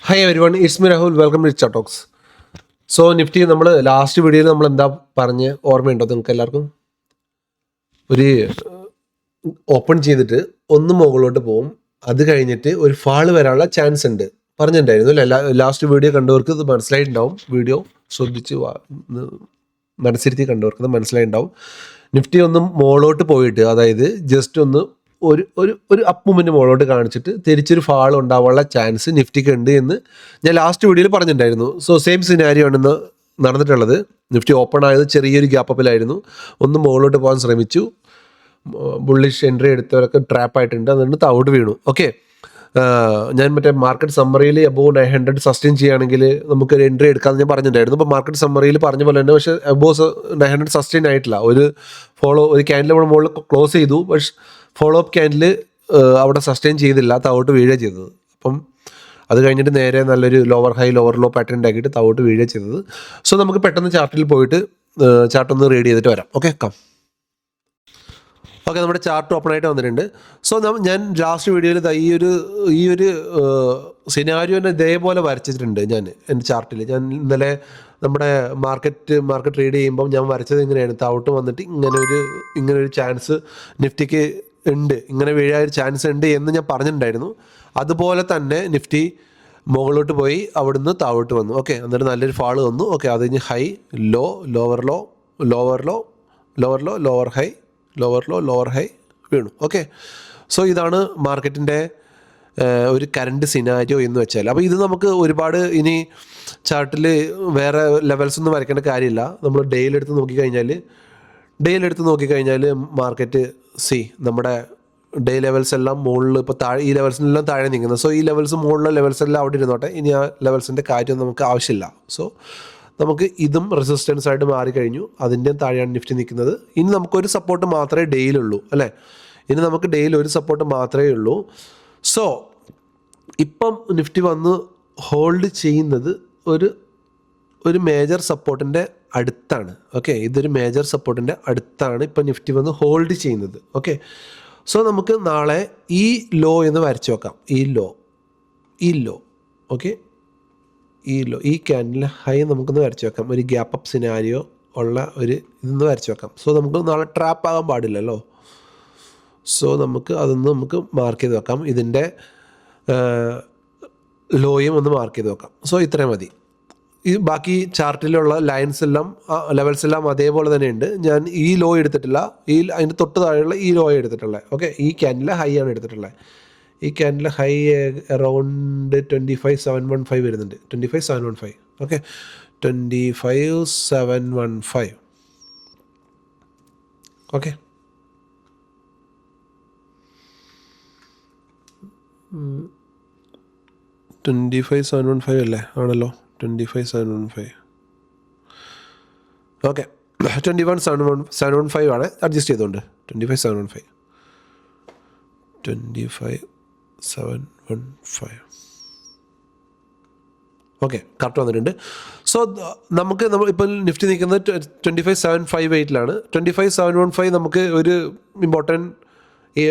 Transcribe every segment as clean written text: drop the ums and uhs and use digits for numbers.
Hi everyone, it's me Rahul. Welcome to Richa talks. So Nifty നമ്മൾ last വീഡിയോയിൽ നമ്മൾ എന്താ പറഞ്ഞ് ഓർമ്മയുണ്ടോ നിങ്ങൾക്ക് എല്ലാവർക്കും? ഒരു ഓപ്പൺ ചെയ്തിട്ട് ഒന്ന് മുകളിലോട്ട് പോകും, അത് കഴിഞ്ഞിട്ട് ഒരു ഫാള് വരാനുള്ള ചാൻസ് ഉണ്ട് പറഞ്ഞിട്ടുണ്ടായിരുന്നു അല്ലേ? ലാസ്റ്റ് വീഡിയോ കണ്ടവർക്ക് ഇത് മനസ്സിലായിട്ടുണ്ടാവും. വീഡിയോ ശ്രദ്ധിച്ച് മനസ്സിരുത്തി കണ്ടവർക്ക് ഇത് മനസ്സിലായിട്ടുണ്ടാവും. നിഫ്റ്റി ഒന്ന് മുകളിലോട്ട് പോയിട്ട്, അതായത് ജസ്റ്റ് ഒന്ന് ഒരു ഒരു ഒരു അപ്പ് മൂവ്മെൻറ്റ് മുകളിലോട്ട് കാണിച്ചിട്ട് തിരിച്ചൊരു ഫാൾ ഉണ്ടാവാനുള്ള ചാൻസ് നിഫ്റ്റിക്ക് ഉണ്ട് എന്ന് ഞാൻ ലാസ്റ്റ് വീഡിയോയിൽ പറഞ്ഞിട്ടുണ്ടായിരുന്നു. സോ സെയിം സിനാരിയോ ആണെന്ന് നടന്നിട്ടുള്ളത്. നിഫ്റ്റി ഓപ്പൺ ആയത് ചെറിയൊരു ഗ്യാപ്പ് അപ്പിലായിരുന്നു. ഒന്ന് മുകളിലോട്ട് പോകാൻ ശ്രമിച്ചു, ബുള്ളിഷ് എൻട്രി എടുത്തവരൊക്കെ ട്രാപ്പ് ആയിട്ടുണ്ട്, അതുകൊണ്ട് താഴോട്ട് വീണു. ഓക്കെ, ഞാൻ മറ്റേ മാർക്കറ്റ് സമ്മറിയിൽ അബോവ് 900 സസ്റ്റെയിൻ ചെയ്യുകയാണെങ്കിൽ നമുക്കൊരു എൻട്രി എടുക്കാമെന്ന് ഞാൻ പറഞ്ഞിട്ടുണ്ടായിരുന്നു. അപ്പോൾ മാർക്കറ്റ് സമ്മറിയിൽ പറഞ്ഞ പോലെ തന്നെ, പക്ഷേ അബോവ് 900 സസ്റ്റെയിൻ ആയിട്ടില്ല. ഒരു ക്യാൻഡിൽ നമ്മൾ മുകളിൽ ക്ലോസ് ചെയ്തു, പക്ഷേ ഫോളോ അപ്പ് ക്യാൻഡിൽ അവിടെ സസ്റ്റെയിൻ ചെയ്തില്ല, താഴോട്ട് വീഴുക ചെയ്തത്. അപ്പം അത് കഴിഞ്ഞിട്ട് നേരെ നല്ലൊരു lower high lower low pattern ഉണ്ടാക്കിയിട്ട് താഴോട്ട് വീഴുക ചെയ്തത്. സോ നമുക്ക് പെട്ടെന്ന് ചാർട്ടിൽ പോയിട്ട് ചാർട്ട് ഒന്ന് റീഡ് ചെയ്തിട്ട് വരാം. ഓക്കെ, നമ്മുടെ ചാർട്ട് ഓപ്പൺ ആയിട്ട് വന്നിട്ടുണ്ട്. സോ ഞാൻ ലാസ്റ്റ് വീഡിയോയിൽ ഈ ഒരു സിനാരിയോനെ ഇതേപോലെ വരച്ചിട്ടുണ്ട് ഞാൻ എൻ്റെ ചാർട്ടിൽ. ഞാൻ ഇന്നലെ നമ്മുടെ മാർക്കറ്റ് റീഡ് ചെയ്യുമ്പം ഞാൻ വരച്ചത് ഇങ്ങനെയാണ്. താഴോട്ട് വന്നിട്ട് ഇങ്ങനൊരു ചാൻസ് നിഫ്റ്റിക്ക് ഉണ്ട്, ഇങ്ങനെ വീഴാൻ ഒരു ചാൻസ് ഉണ്ട് എന്ന് ഞാൻ പറഞ്ഞിട്ടുണ്ടായിരുന്നു. അതുപോലെ തന്നെ നിഫ്റ്റി മുകളിലോട്ട് പോയി അവിടുന്ന് താഴോട്ട് വന്നു. ഓക്കെ, എന്നിട്ട് നല്ലൊരു ഫാള് വന്നു. ഓക്കെ, അത് കഴിഞ്ഞ് high low lower low lower low lower low lower high lower low lower high വീണു. ഓക്കെ, സോ ഇതാണ് മാർക്കറ്റിൻ്റെ ഒരു കറണ്ട് സിനാരിയോ എന്ന് വെച്ചാൽ. അപ്പോൾ ഇത് നമുക്ക് ഒരുപാട് ഇനി ചാർട്ടിൽ വേറെ ലെവൽസ് ഒന്നും വരയ്ക്കേണ്ട കാര്യമില്ല. നമ്മൾ ഡെയിലി എടുത്ത് നോക്കിക്കഴിഞ്ഞാൽ മാർക്കറ്റ് നമ്മുടെ ഡേ ലെവൽസ് എല്ലാം മുകളിൽ ഇപ്പോൾ ഈ ലെവൽസിനെല്ലാം താഴെ നിൽക്കുന്നത്. സോ ഈ മുകളിലെ ലെവൽസ് എല്ലാം അവിടെ ഇരുന്നോട്ടെ, ഇനി ആ ലെവൽസിൻ്റെ കാര്യം നമുക്ക് ആവശ്യമില്ല. സോ നമുക്ക് ഇതും റെസിസ്റ്റൻസ് ആയിട്ട് മാറിക്കഴിഞ്ഞു, അതിൻ്റെ താഴെയാണ് നിഫ്റ്റി നിൽക്കുന്നത്. ഇനി നമുക്കൊരു സപ്പോർട്ട് മാത്രമേ ഡെയിലുള്ളൂ അല്ലേ? ഇനി നമുക്ക് ഡെയിലി ഒരു സപ്പോർട്ട് മാത്രമേ ഉള്ളൂ. സോ ഇപ്പം നിഫ്റ്റി വന്ന് ഹോൾഡ് ചെയ്യുന്നത് ഒരു മേജർ സപ്പോർട്ടിൻ്റെ അടുത്താണ്. ഓക്കെ, ഇതൊരു മേജർ സപ്പോർട്ടിൻ്റെ അടുത്താണ് ഇപ്പം നിഫ്റ്റി വന്ന് ഹോൾഡ് ചെയ്യുന്നത്. ഓക്കെ, സോ നമുക്ക് നാളെ ഈ ലോ എന്ന് വരച്ച് വെക്കാം. ഈ ലോ ഓക്കെ, ഈ ക്യാൻഡിൽ ഹൈ നമുക്കൊന്ന് വരച്ച് വെക്കാം. ഒരു ഗ്യാപ്പ് അപ്പ് സിനാരിയോ ഉള്ള ഇതൊന്ന് വരച്ച് വെക്കാം. സോ നമുക്ക് നാളെ ട്രാപ്പ് ആകാൻ പാടില്ലല്ലോ. സോ നമുക്ക് മാർക്ക് ചെയ്ത് വെക്കാം. ഇതിൻ്റെ ലോയും ഒന്ന് മാർക്ക് ചെയ്ത് വെക്കാം. സോ ഇത്രയും മതി. ഈ ബാക്കി ചാർട്ടിലുള്ള ലെവൽസ് എല്ലാം അതേപോലെ തന്നെ ഉണ്ട്. ഞാൻ ഈ ലോ എടുത്തിട്ടില്ല, അതിൻ്റെ തൊട്ട് താഴെയുള്ള ഈ ലോ എടുത്തിട്ടുള്ളത്. ഓക്കെ, ഈ ക്യാൻഡിലെ ഹൈ ആണ് എടുത്തിട്ടുള്ളത്. ഈ ക്യാൻഡിലെ ഹൈ അറൗണ്ട് 25,715 വരുന്നുണ്ട്. 25,715. ഓക്കെ, 25,715. ഓക്കെ, 25,715 അല്ലേ? ആണല്ലോ, 25,715. ഓക്കെ, 21,715 ആണ്. അഡ്ജസ്റ്റ് ചെയ്തുകൊണ്ട് 25,715. ഓക്കെ, കറക്റ്റ് വന്നിട്ടുണ്ട്. സോ നമ്മളിപ്പോൾ നിഫ്റ്റി നിൽക്കുന്നത് 25,758 25,715 നമുക്ക് ഒരു ഇമ്പോർട്ടൻറ്റ്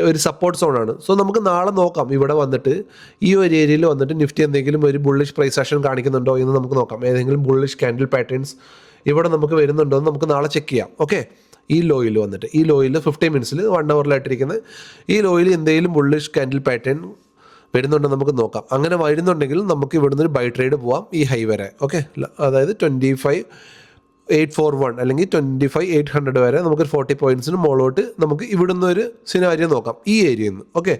ഒരു സപ്പോർട്ട് സോണാണ്. സോ നമുക്ക് നാളെ നോക്കാം, ഇവിടെ വന്നിട്ട് ഈ ഒരു ഏരിയയിൽ വന്നിട്ട് നിഫ്റ്റി എന്തെങ്കിലും ഒരു ബുള്ളിഷ് പ്രൈസ് ആക്ഷൻ കാണിക്കുന്നുണ്ടോ എന്ന് നമുക്ക് നോക്കാം. ഏതെങ്കിലും ബുള്ളിഷ് ക്യാൻഡിൽ പാറ്റേൺസ് ഇവിടെ നമുക്ക് വരുന്നുണ്ടോ എന്ന് നമുക്ക് നാളെ ചെക്ക് ചെയ്യാം. ഓക്കെ, ഈ ലോയിൽ 50 മിനിറ്റ്സിൽ 1 ഹവറിലായിട്ടിരിക്കുന്ന ഈ ലോയിൽ എന്തെങ്കിലും ബുള്ളിഷ് ക്യാൻഡിൽ പാറ്റേൺ വരുന്നുണ്ടോ നമുക്ക് നോക്കാം. അങ്ങനെ വരുന്നുണ്ടെങ്കിൽ നമുക്ക് ഇവിടുന്ന് ഒരു ബൈ ട്രേഡ് പോവാം ഈ ഹൈ വരെ. ഓക്കെ, അതായത് 25,841 അല്ലെങ്കിൽ 25,800 വരെ നമുക്കൊരു 40 പോയിൻറ്റ്സിന് മുകളിലോട്ട് നമുക്ക് ഇവിടുന്ന് ഒരു സിനാരിയോ നോക്കാം ഈ ഏരിയയിൽ നിന്ന്. ഓക്കെ,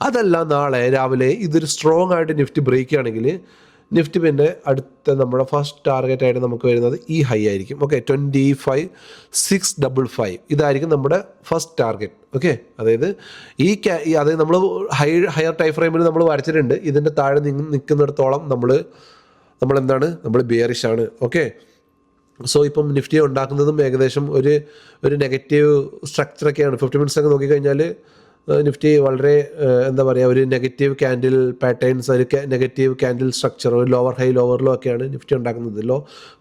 അതല്ല നാളെ രാവിലെ ഇതൊരു സ്ട്രോങ് ആയിട്ട് നിഫ്റ്റി ബ്രേക്ക് ആണെങ്കിൽ നിഫ്റ്റി പിന്നെ അടുത്ത നമ്മുടെ ഫസ്റ്റ് ടാർഗറ്റ് ആയിട്ട് നമുക്ക് വരുന്നത് ഈ ഹൈ ആയിരിക്കും. ഓക്കെ, 25,655 ഇതായിരിക്കും നമ്മുടെ ഫസ്റ്റ് ടാർഗറ്റ്. ഓക്കെ, അതായത് അതായത് നമ്മൾ ഹയർ ടൈം ഫ്രെയിമിൽ നമ്മൾ വരച്ചിട്ടുണ്ട്. ഇതിൻ്റെ താഴെ നിൽക്കുന്നിടത്തോളം നമ്മൾ ബിയറിഷ് ആണ്. ഓക്കെ, സോ ഇപ്പം നിഫ്റ്റി ഉണ്ടാക്കുന്നതും ഏകദേശം ഒരു നെഗറ്റീവ് സ്ട്രക്ചറൊക്കെയാണ്. 50 മിനിറ്റ്സ് ഒക്കെ നോക്കിക്കഴിഞ്ഞാൽ നിഫ്റ്റി വളരെ ഒരു നെഗറ്റീവ് ക്യാൻഡിൽ പാറ്റേൺസ്, ഒരു നെഗറ്റീവ് ക്യാൻഡിൽ സ്ട്രക്ചർ, ഒരു ലോവർ ഹൈ ലോവർ ലോ ഒക്കെയാണ് നിഫ്റ്റി ഉണ്ടാക്കുന്നത്.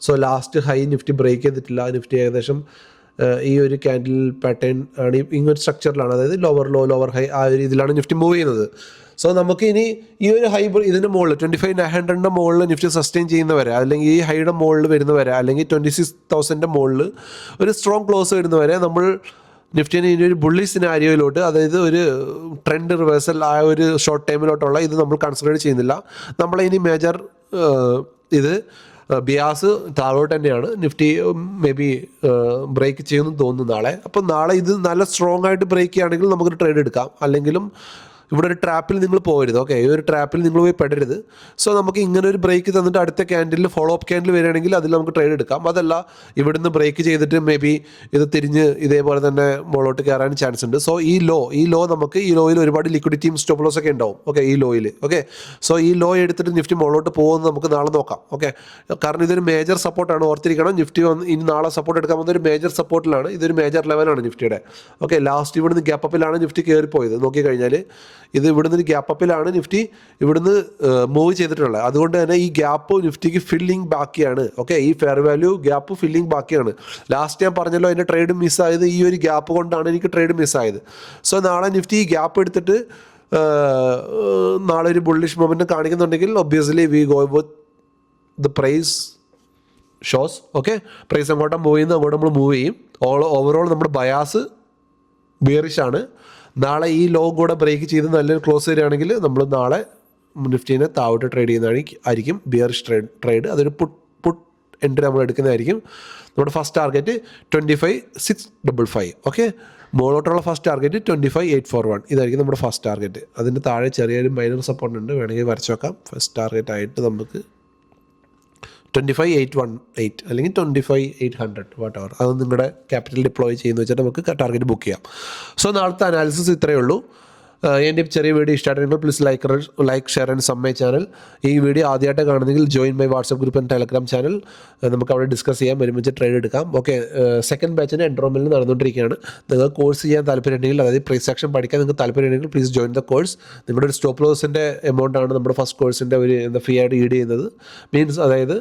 So last high Nifty break ചെയ്തിട്ടില്ല. നിഫ്റ്റി ഏകദേശം ഈ ഒരു ക്യാൻഡിൽ പാറ്റേൺ ആണ്, ഇങ്ങനൊരു സ്ട്രക്ചറിലാണ്, അതായത് ലോവർ ലോ ലോവർ ഹൈ ആ ഒരു ഇതിലാണ് നിഫ്റ്റി മൂവ് ചെയ്യുന്നത്. സോ നമുക്ക് ഇനി ഈ ഒരു ഹൈ ഇതിൻ്റെ മുകളിൽ 25,900 മുകളിൽ നിഫ്റ്റി സസ്റ്റെയിൻ ചെയ്യുന്നവരെ, അല്ലെങ്കിൽ ഈ ഹൈയുടെ മുകളിൽ വരുന്നവരെ, അല്ലെങ്കിൽ 26,000 മുകളിൽ ഒരു സ്ട്രോങ് ക്ലോസ് വരുന്നവരെ നമ്മൾ നിഫ്റ്റിനെ ഇനി ഒരു ബുള്ളി സിനാരിയോയിലോട്ട്, അതായത് ഒരു ട്രെൻഡ് റിവേഴ്സൽ ആ ഒരു ഷോർട്ട് ടൈമിലോട്ടുള്ള ഇത് നമ്മൾ കൺസിഡർ ചെയ്യുന്നില്ല. നമ്മളിനി മേജർ ഇത് ബിയാസ് താഴോട്ട് തന്നെയാണ്. നിഫ്റ്റി മേ ബി ബ്രേക്ക് ചെയ്യുമെന്ന് തോന്നുന്നു നാളെ. അപ്പം നാളെ ഇത് നല്ല സ്ട്രോങ് ആയിട്ട് ബ്രേക്ക് ചെയ്യുകയാണെങ്കിൽ നമുക്കൊരു ട്രേഡ് എടുക്കാം. അല്ലെങ്കിലും ഇവിടെ ഒരു ട്രാപ്പിൽ നിങ്ങൾ പോകരുത്. ഓക്കെ, ഈ ഒരു ട്രാപ്പിൽ നിങ്ങൾ പോയി പെടരുത്. സോ നമുക്ക് ഇങ്ങനെ ഒരു ബ്രേക്ക് തന്നിട്ട് അടുത്ത ക്യാൻഡിൽ ഫോളോ അപ്പ് ക്യാൻഡിൽ വരികയാണെങ്കിൽ അതിൽ നമുക്ക് ട്രേഡ് എടുക്കാം. അതല്ല ഇവിടുന്ന് ബ്രേക്ക് ചെയ്തിട്ട് മേ ബി ഇത് തിരിഞ്ഞ് ഇതേപോലെ തന്നെ മുകളോട്ട് കയറാൻ ചാൻസ് ഉണ്ട്. സോ ഈ ലോ നമുക്ക് ഈ ലോയിൽ ഒരുപാട് ലിക്വിഡിറ്റിയും സ്റ്റോപ്പ് ലോസ് ഒക്കെ ഉണ്ടാവും. ഓക്കെ, ഈ ലോയിൽ. ഓക്കെ, സോ ഈ ലോ എടുത്തിട്ട് നിഫ്റ്റി മുകളോട്ട് പോകുമെന്ന് നമുക്ക് നാളെ നോക്കാം. ഓക്കെ, കാരണം ഇതൊരു മേജർ സപ്പോർട്ടാണ്, ഓർത്തിരിക്കണം. നിഫ്റ്റി ഇനി നാളെ സപ്പോർട്ട് എടുക്കാൻ പോകുന്ന ഒരു മേജർ സപ്പോർട്ടിലാണ്. ഇതൊരു മേജർ ലെവലാണ് നിഫ്റ്റിയുടെ. ഓക്കെ, ലാസ്റ്റ് ഇവിടുന്ന് ഗ്യാപ്പ് അപ്പിലാണ് നിഫ്റ്റി കയറിപ്പോയത്. നോക്കിക്കഴിഞ്ഞാൽ ഇത് ഇവിടുന്ന് ഒരു ഗ്യാപ്പ് അപ്പിലാണ് നിഫ്റ്റി ഇവിടുന്ന് മൂവ് ചെയ്തിട്ടുള്ളത്. അതുകൊണ്ട് തന്നെ ഈ ഗ്യാപ്പ് നിഫ്റ്റിക്ക് ഫില്ലിംഗ് ബാക്കിയാണ്. ഓക്കെ, ഈ ഫെയർ വാല്യൂ ഗ്യാപ്പ് ഫില്ലിംഗ് ബാക്കിയാണ്. ലാസ്റ്റ് ഞാൻ പറഞ്ഞല്ലോ അതിൻ്റെ ട്രേഡ് മിസ്സായത് ഈ ഒരു ഗ്യാപ്പ് കൊണ്ടാണ് എനിക്ക് ട്രേഡ് മിസ്സായത്. സോ നാളെ നിഫ്റ്റി ഈ ഗ്യാപ്പ് എടുത്തിട്ട് നാളെ ഒരു ബുള്ളിഷ് മൊമെൻറ്റ് കാണിക്കുന്നുണ്ടെങ്കിൽ obviously we go with the price shows. Okay, price അങ്ങോട്ട് മൂവ് ചെയ്യുന്നത് അങ്ങോട്ട് നമ്മൾ മൂവ് ചെയ്യും. ഓവറോൾ നമ്മുടെ ബയാസ് ബിയറിഷാണ്. നാളെ ഈ ലോ കൂടെ ബ്രേക്ക് ചെയ്ത് നല്ലൊരു ക്ലോസ് വരികയാണെങ്കിൽ നമ്മൾ നാളെ നിഫ്റ്റീനെ താഴോട്ട് ട്രേഡ് ചെയ്യുന്നതായിരിക്കും ബിയറിഷ് ട്രേഡ്. അതൊരു പുട്ട് എൻട്രി നമ്മൾ എടുക്കുന്നതായിരിക്കും. നമ്മുടെ ഫസ്റ്റ് ടാർഗറ്റ് 25,655. ഓക്കെ, മുകളോട്ടുള്ള ഫസ്റ്റ് ടാർഗറ്റ് 25,841. ഇതായിരിക്കും നമ്മുടെ ഫസ്റ്റ് ടാർഗറ്റ്. അതിൻ്റെ താഴെ ചെറിയൊരു മൈനർ സപ്പോർട്ട് ഉണ്ട്, വേണമെങ്കിൽ വരച്ച് നോക്കാം. ഫസ്റ്റ് ടാർഗറ്റ് ആയിട്ട് നമുക്ക് 25,818 അല്ലെങ്കിൽ 25,800 വാട്ട് എവർ, അത് നിങ്ങളുടെ ക്യാപിറ്റൽ ഡിപ്ലോയ് ചെയ്യുന്ന വെച്ചിട്ട് നമുക്ക് ടാർഗറ്റ് ബുക്ക് ചെയ്യാം. സോ നാളത്തെ അനാലിസിസ് ഇത്രയേ ഉള്ളൂ. എൻ്റെ ചെറിയ വീഡിയോ ഇഷ്ടമായിട്ടുണ്ടെങ്കിൽ please like share and sub my channel. ഈ വീഡിയോ ആദ്യമായിട്ട് കാണുന്നെങ്കിൽ join my WhatsApp group and Telegram channel. നമുക്ക് അവിടെ ഡിസ്കസ് ചെയ്യാം, ഒരുമിച്ച് ട്രേഡ് എടുക്കാം. ഓക്കെ, സെക്കൻഡ് ബാച്ചിന് എൻറോൾമെൻറ്റ് നടന്നുകൊണ്ടിരിക്കുകയാണ്. നിങ്ങൾക്ക് കോഴ്സ് ചെയ്യാൻ താല്പര്യമുണ്ടെങ്കിൽ, അതായത് പ്രൈസ് ആക്ഷൻ പഠിക്കാൻ നിങ്ങൾക്ക് താല്പര്യമുണ്ടെങ്കിൽ പ്ലീസ് ജോയിൻ ദ കോഴ്സ്. നിങ്ങളുടെ ഒരു സ്റ്റോപ്പ് ലോസിൻ്റെ എമൗണ്ട് ആണ് നമ്മുടെ ഫസ്റ്റ് കോഴ്സിൻ്റെ ഒരു ഫീ ആയിട്ട് ഈഡ് ചെയ്യുന്നത്. മീൻസ് അതായത്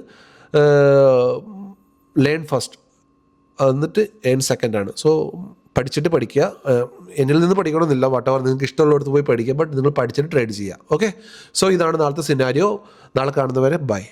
ലേൺ ഫസ്റ്റ് എന്നിട്ട് ഏൺ സെക്കൻഡ് ആണ്. സോ പഠിച്ചിട്ട് പഠിക്കുക. എന്നിൽ നിന്ന് പഠിക്കണമെന്നില്ല, വാട്ടവർ നിങ്ങൾക്ക് ഇഷ്ടമുള്ളിടത്ത് പോയി പഠിക്കുക. ബട്ട് നിങ്ങൾ പഠിച്ചിട്ട് ട്രേഡ് ചെയ്യുക. ഓക്കെ, സോ ഇതാണ് നാളത്തെ സിനാരിയോ. നാളെ കാണുന്നവരെ ബൈ.